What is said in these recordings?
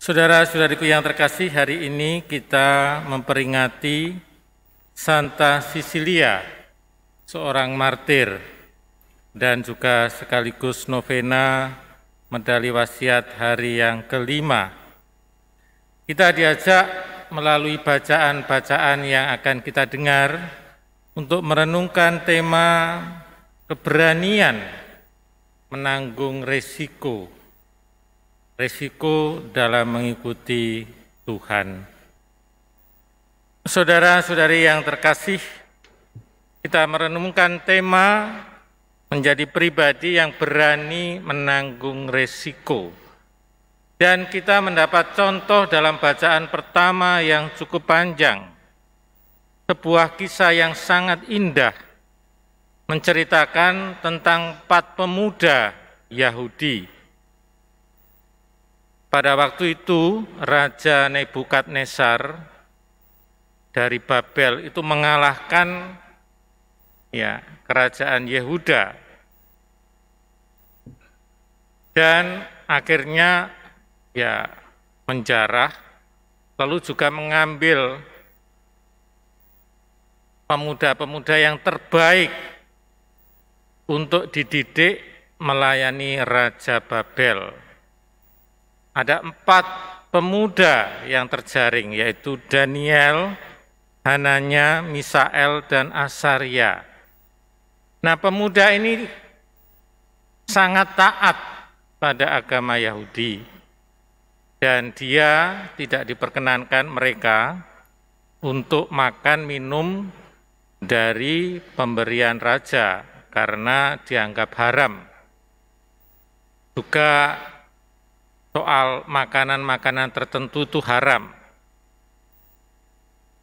Saudara-saudariku yang terkasih, hari ini kita memperingati Santa Sisilia, seorang martir, dan juga sekaligus novena medali wasiat hari yang kelima. Kita diajak melalui bacaan-bacaan yang akan kita dengar untuk merenungkan tema keberanian menanggung resiko dalam mengikuti Tuhan. Saudara-saudari yang terkasih, kita merenungkan tema menjadi pribadi yang berani menanggung resiko. Dan kita mendapat contoh dalam bacaan pertama yang cukup panjang. Sebuah kisah yang sangat indah, menceritakan tentang 4 pemuda Yahudi. Pada waktu itu, Raja Nebukadnezar dari Babel itu mengalahkan kerajaan Yehuda. Dan akhirnya menjarah, lalu juga mengambil pemuda-pemuda yang terbaik untuk dididik melayani Raja Babel. Ada 4 pemuda yang terjaring, yaitu Daniel, Hananya, Misael, dan Asaria. Nah, pemuda ini sangat taat pada agama Yahudi, dan dia tidak diperkenankan mereka untuk makan minum dari pemberian raja karena dianggap haram. Juga soal makanan-makanan tertentu itu haram.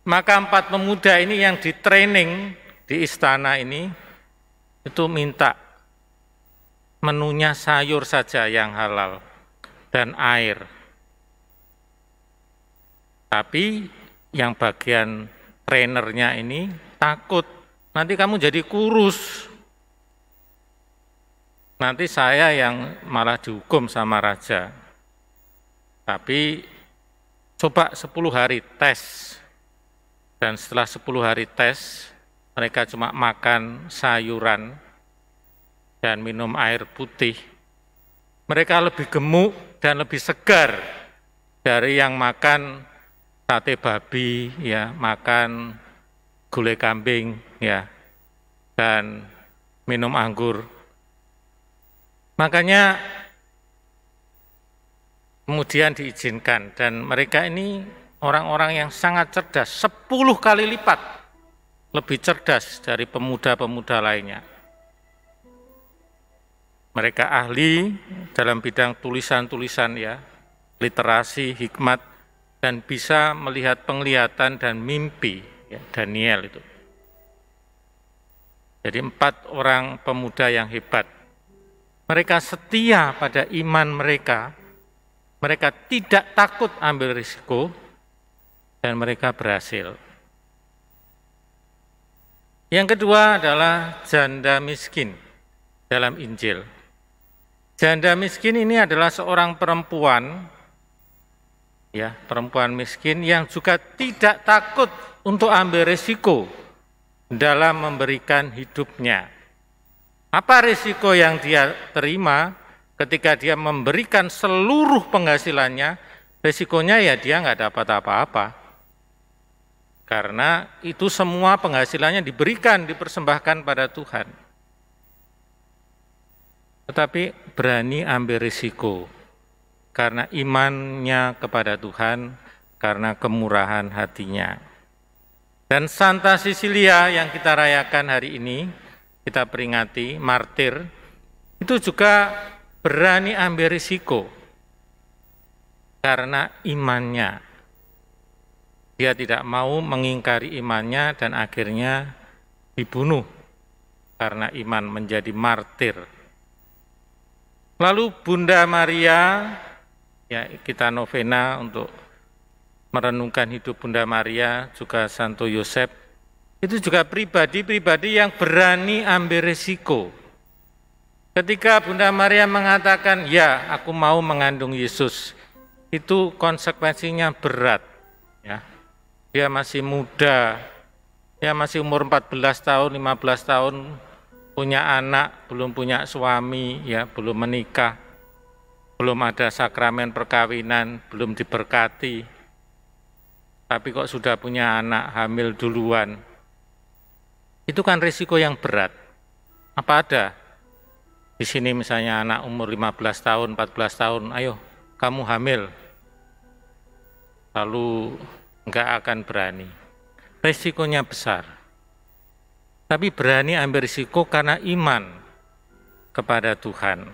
Maka 4 pemuda ini yang di-training di istana ini itu minta menunya sayur saja yang halal dan air. Tapi yang bagian trainernya ini takut, nanti kamu jadi kurus. Nanti saya yang malah dihukum sama raja. Tapi coba 10 hari tes, dan setelah 10 hari tes, mereka cuma makan sayuran dan minum air putih. Mereka lebih gemuk dan lebih segar dari yang makan sate babi, makan gulai kambing, dan minum anggur. Makanya kemudian diizinkan, dan mereka ini orang-orang yang sangat cerdas, 10 kali lipat lebih cerdas dari pemuda-pemuda lainnya. Mereka ahli dalam bidang tulisan-tulisan, literasi, hikmat, dan bisa melihat penglihatan dan mimpi, Daniel itu. Jadi 4 orang pemuda yang hebat. Mereka setia pada iman mereka. Mereka tidak takut ambil risiko, dan mereka berhasil. Yang kedua adalah janda miskin dalam Injil. Janda miskin ini adalah seorang perempuan, perempuan miskin yang juga tidak takut untuk ambil risiko dalam memberikan hidupnya. Apa risiko yang dia terima? Ketika dia memberikan seluruh penghasilannya, risikonya dia nggak dapat apa-apa. Karena itu semua penghasilannya diberikan, dipersembahkan pada Tuhan. Tetapi berani ambil risiko, karena imannya kepada Tuhan, karena kemurahan hatinya. Dan Santa Sisilia yang kita rayakan hari ini, kita peringati, martir, itu juga berani ambil risiko karena imannya. Dia tidak mau mengingkari imannya dan akhirnya dibunuh karena iman, menjadi martir. Lalu Bunda Maria, kita novena untuk merenungkan hidup Bunda Maria, juga Santo Yosef, itu juga pribadi-pribadi yang berani ambil risiko. Ketika Bunda Maria mengatakan, aku mau mengandung Yesus, itu konsekuensinya berat. Ya. Dia masih muda, dia masih umur 14 tahun, 15 tahun, punya anak, belum punya suami, ya, belum menikah, belum ada sakramen perkawinan, belum diberkati, tapi kok sudah punya anak, hamil duluan. Itu kan risiko yang berat. Apa ada di sini misalnya anak umur 15 tahun, 14 tahun, ayo kamu hamil, lalu enggak akan berani. Risikonya besar. Tapi berani ambil risiko karena iman kepada Tuhan.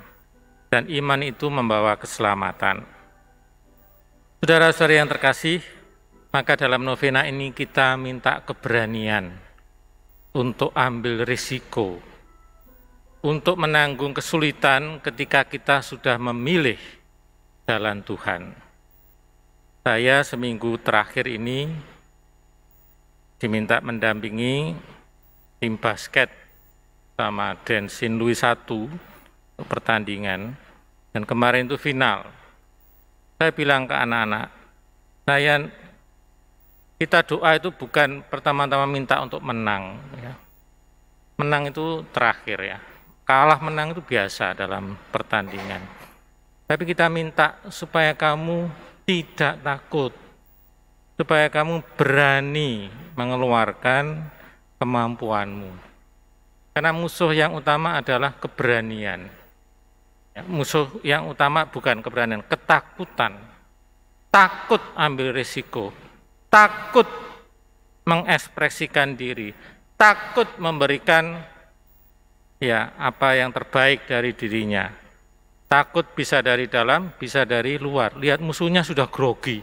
Dan iman itu membawa keselamatan. Saudara-saudara yang terkasih, maka dalam novena ini kita minta keberanian untuk ambil risiko, untuk menanggung kesulitan ketika kita sudah memilih jalan Tuhan. Saya seminggu terakhir ini diminta mendampingi tim basket sama Densin Louis I untuk pertandingan, dan kemarin itu final. Saya bilang ke anak-anak, kita doa itu bukan pertama-tama minta untuk menang. Ya. Menang itu terakhir ya. Kalah menang itu biasa dalam pertandingan. Tapi kita minta supaya kamu tidak takut, supaya kamu berani mengeluarkan kemampuanmu. Karena musuh yang utama adalah keberanian. Ya, musuh yang utama bukan keberanian, ketakutan. Takut ambil risiko, takut mengekspresikan diri, takut memberikan ya apa yang terbaik dari dirinya. Takut bisa dari dalam, bisa dari luar. Lihat musuhnya sudah grogi.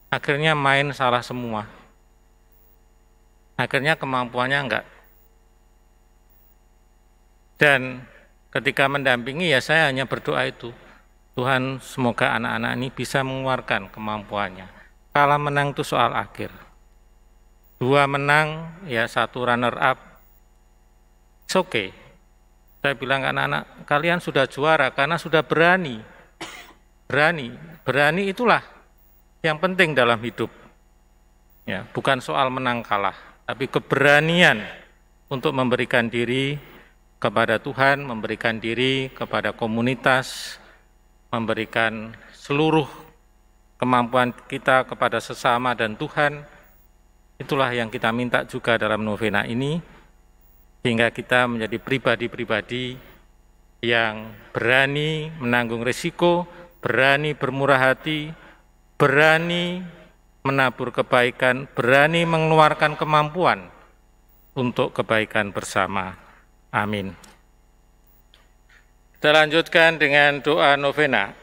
Akhirnya main salah semua. Akhirnya kemampuannya enggak. Dan ketika mendampingi ya saya hanya berdoa itu. Tuhan semoga anak-anak ini bisa mengeluarkan kemampuannya. Kalah menang itu soal akhir. 2 menang, ya 1 runner up. It's okay. Saya bilang ke anak-anak, kalian sudah juara karena sudah berani. Berani itulah yang penting dalam hidup. Ya, bukan soal menang kalah, tapi keberanian untuk memberikan diri kepada Tuhan, memberikan diri kepada komunitas, memberikan seluruh kemampuan kita kepada sesama dan Tuhan. Itulah yang kita minta juga dalam novena ini, sehingga kita menjadi pribadi-pribadi yang berani menanggung risiko, berani bermurah hati, berani menabur kebaikan, berani mengeluarkan kemampuan untuk kebaikan bersama. Amin. Kita lanjutkan dengan doa novena.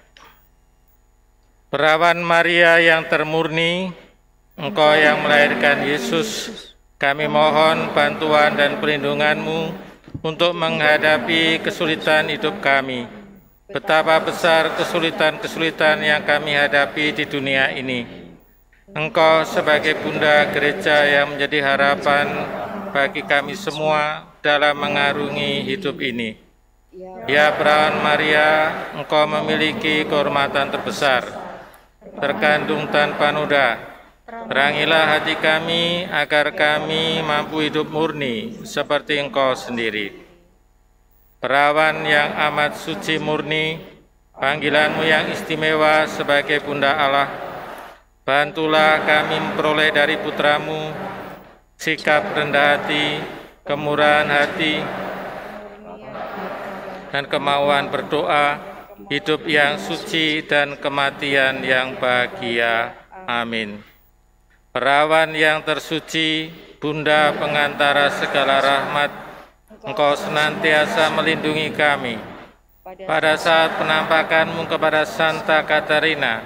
Perawan Maria yang termurni, Engkau yang melahirkan Yesus, kami mohon bantuan dan perlindungan-Mu untuk menghadapi kesulitan hidup kami. Betapa besar kesulitan-kesulitan yang kami hadapi di dunia ini. Engkau sebagai Bunda Gereja yang menjadi harapan bagi kami semua dalam mengarungi hidup ini. Ya Perawan Maria, Engkau memiliki kehormatan terbesar, terkandung tanpa noda. Terangilah hati kami agar kami mampu hidup murni seperti Engkau sendiri. Perawan yang amat suci murni, panggilan-Mu yang istimewa sebagai Bunda Allah, bantulah kami memperoleh dari putra-Mu sikap rendah hati, kemurahan hati, dan kemauan berdoa, hidup yang suci dan kematian yang bahagia. Amin. Perawan yang tersuci, Bunda pengantara segala rahmat, Engkau senantiasa melindungi kami. Pada saat penampakan-Mu kepada Santa Katarina,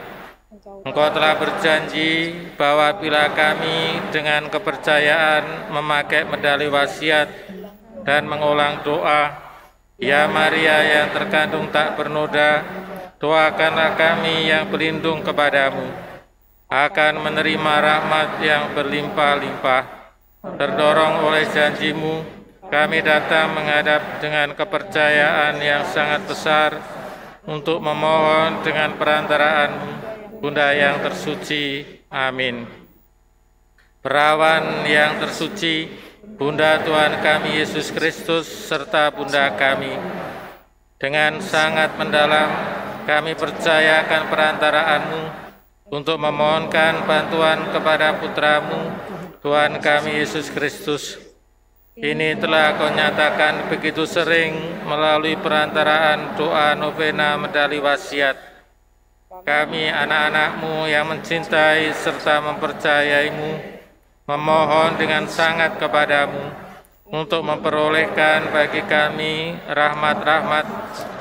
Engkau telah berjanji bahwa bila kami dengan kepercayaan memakai medali wasiat dan mengulang doa, Ya Maria yang terkandung tak bernoda, doakanlah kami yang berlindung kepadamu, akan menerima rahmat yang berlimpah-limpah. Terdorong oleh janji-Mu, kami datang menghadap dengan kepercayaan yang sangat besar untuk memohon dengan perantaraan-Mu Bunda yang tersuci, amin. Perawan yang tersuci, Bunda Tuhan kami Yesus Kristus, serta Bunda kami, dengan sangat mendalam kami percaya akan perantaraanmu untuk memohonkan bantuan kepada putramu, Tuhan kami Yesus Kristus. Ini telah kau nyatakan begitu sering melalui perantaraan doa novena medali wasiat. Kami anak-anakmu yang mencintai serta mempercayaimu, memohon dengan sangat kepadamu untuk memperolehkan bagi kami rahmat-rahmat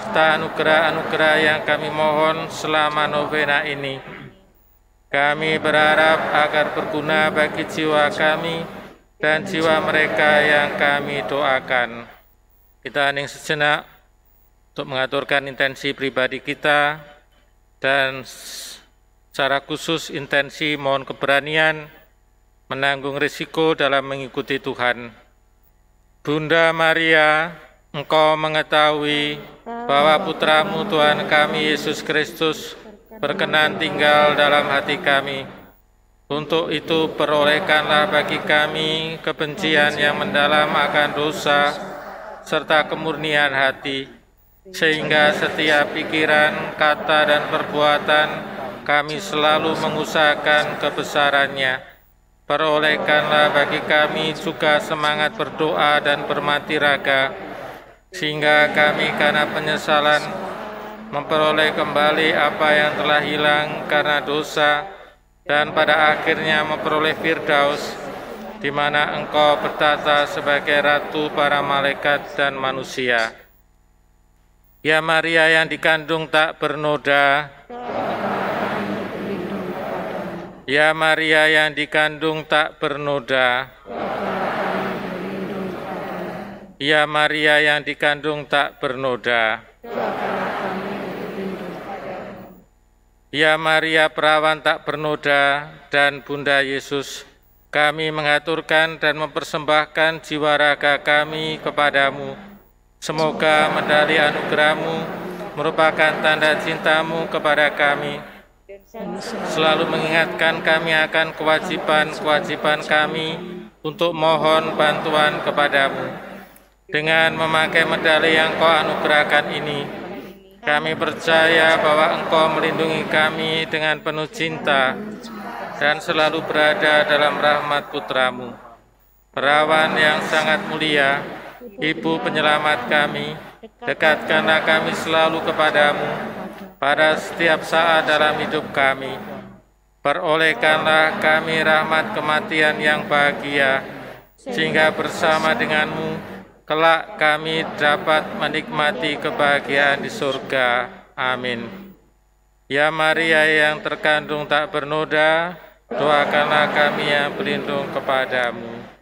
serta anugerah-anugerah yang kami mohon selama novena ini. Kami berharap agar berguna bagi jiwa kami dan jiwa mereka yang kami doakan. Kita hening sejenak untuk mengaturkan intensi pribadi kita dan secara khusus intensi mohon keberanian menanggung risiko dalam mengikuti Tuhan. Bunda Maria, Engkau mengetahui bahwa putramu Tuhan kami Yesus Kristus berkenan tinggal dalam hati kami. Untuk itu perolehkanlah bagi kami kebencian yang mendalam akan dosa serta kemurnian hati, sehingga setiap pikiran, kata, dan perbuatan kami selalu mengusahakan kebesarannya. Perolehkanlah bagi kami juga semangat berdoa dan bermati raga, sehingga kami karena penyesalan memperoleh kembali apa yang telah hilang karena dosa, dan pada akhirnya memperoleh Firdaus, di mana Engkau bertata sebagai Ratu para malaikat dan manusia. Ya Maria yang dikandung tak bernoda, Ya Maria yang dikandung tak bernoda, Ya Maria yang dikandung tak bernoda, Ya Maria perawan tak bernoda dan Bunda Yesus, kami mengaturkan dan mempersembahkan jiwa raga kami kepadamu. Semoga medali anugerahmu merupakan tanda cintamu kepada kami, selalu mengingatkan kami akan kewajiban-kewajiban kami untuk mohon bantuan kepadamu. Dengan memakai medali yang Kau anugerahkan ini, kami percaya bahwa Engkau melindungi kami dengan penuh cinta dan selalu berada dalam rahmat putramu. Perawan yang sangat mulia, Ibu penyelamat kami, dekatkanlah kami selalu kepadamu pada setiap saat dalam hidup kami. Perolehkanlah kami rahmat kematian yang bahagia, sehingga bersama denganmu kelak kami dapat menikmati kebahagiaan di surga. Amin. Ya Maria yang terkandung tak bernoda, doakanlah kami yang berlindung kepadamu.